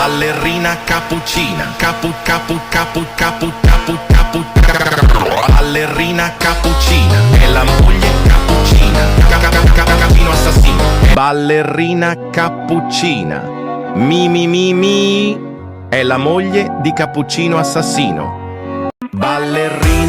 Ballerina cappuccina, ballerina cappuccina, è la moglie cappuccina, cappuccino assassino. Ballerina cappuccina, mi, è la moglie di Cappuccino assassino. Ballerina